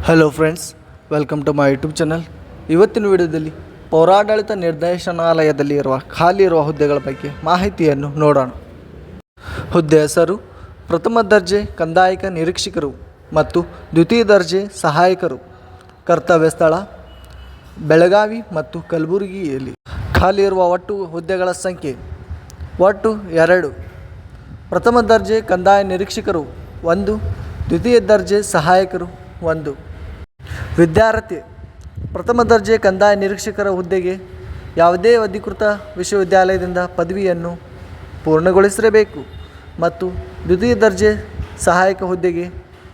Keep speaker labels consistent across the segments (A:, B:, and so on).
A: Hello friends, welcome to my YouTube channel. ಇವತ್ತಿನ ವಿಡಿಯೋದಲ್ಲಿ ಪೌರಾಡಳಿತ ನಿರ್ದೇಶನಾಲಯದಲ್ಲಿ ಇರುವ ಖಾಲಿ ಇರುವ ಹುದ್ದೆಗಳ ಬಗ್ಗೆ ಮಾಹಿತಿಯನ್ನು ನೋಡೋಣ. ಹುದ್ದೆ ಹೆಸರು: ಪ್ರಥಮ ದರ್ಜೆ ಕಂದಾಯಕ ನಿರೀಕ್ಷಕರು ಮತ್ತು ದ್ವಿತೀಯ ದರ್ಜೆ ಸಹಾಯಕರು. ಕರ್ತವ್ಯ ಸ್ಥಳ: ಬೆಳಗಾವಿ ಮತ್ತು ಕಲಬುರಗಿಯಲ್ಲಿ. ಖಾಲಿ ಇರುವ ಒಟ್ಟು ಹುದ್ದೆಗಳ ಸಂಖ್ಯೆ ಒಟ್ಟು 2. ಪ್ರಥಮ ದರ್ಜೆ ಕಂದಾಯ ನಿರೀಕ್ಷಕರು 1, ದ್ವಿತೀಯ ದರ್ಜೆ ಸಹಾಯಕರು 1. ವಿದ್ಯಾರ್ಥಿ: ಪ್ರಥಮ ದರ್ಜೆ ಕಂದಾಯ ನಿರೀಕ್ಷಕರ ಹುದ್ದೆಗೆ ಯಾವುದೇ ಅಧಿಕೃತ ವಿಶ್ವವಿದ್ಯಾಲಯದಿಂದ ಪದವಿಯನ್ನು ಪೂರ್ಣಗೊಳಿಸಿರಬೇಕು ಮತ್ತು ದ್ವಿತೀಯ ದರ್ಜೆ ಸಹಾಯಕ ಹುದ್ದೆಗೆ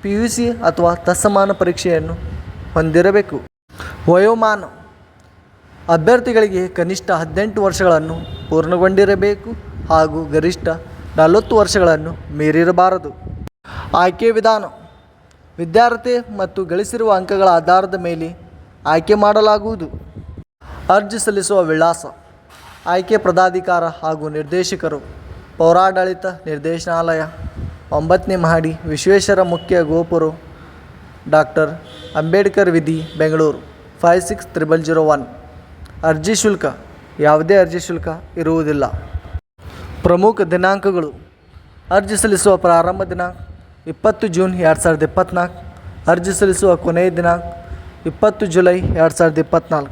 A: PUC ಅಥವಾ ತತ್ಸಮಾನ ಪರೀಕ್ಷೆಯನ್ನು ಹೊಂದಿರಬೇಕು. ವಯೋಮಾನ: ಅಭ್ಯರ್ಥಿಗಳಿಗೆ ಕನಿಷ್ಠ 18 ವರ್ಷಗಳನ್ನು ಪೂರ್ಣಗೊಂಡಿರಬೇಕು ಹಾಗೂ ಗರಿಷ್ಠ 40 ವರ್ಷಗಳನ್ನು ಮೀರಿರಬಾರದು. ಆಯ್ಕೆ ವಿಧಾನ: ವಿದ್ಯಾರ್ಥಿ ಮತ್ತು ಗಳಿಸಿರುವ ಅಂಕಗಳ ಆಧಾರದ ಮೇಲೆ ಆಯ್ಕೆ ಮಾಡಲಾಗುವುದು. ಅರ್ಜಿ ಸಲ್ಲಿಸುವ ವಿಳಾಸ: ಆಯ್ಕೆ ಪದಾಧಿಕಾರ ಹಾಗೂ ನಿರ್ದೇಶಕರು, ಪೌರಾಡಳಿತ ನಿರ್ದೇಶನಾಲಯ, 9ನೇ ಮಹಡಿ, ವಿಶ್ವೇಶ್ವರ ಮುಖ್ಯ ಗೋಪುರ, ಡಾಕ್ಟರ್ ಅಂಬೇಡ್ಕರ್ ವಿಧಿ, ಬೆಂಗಳೂರು 560001. ಅರ್ಜಿ ಶುಲ್ಕ: ಯಾವುದೇ ಅರ್ಜಿ ಶುಲ್ಕ ಇರುವುದಿಲ್ಲ. ಪ್ರಮುಖ ದಿನಾಂಕಗಳು: ಅರ್ಜಿ ಸಲ್ಲಿಸುವ ಪ್ರಾರಂಭ ದಿನಾಂಕ 20 ಜೂನ್ 2024. ಅರ್ಜಿ ಸಲ್ಲಿಸುವ ಕೊನೆಯ ದಿನಾಂಕ 20 ಜುಲೈ 2024.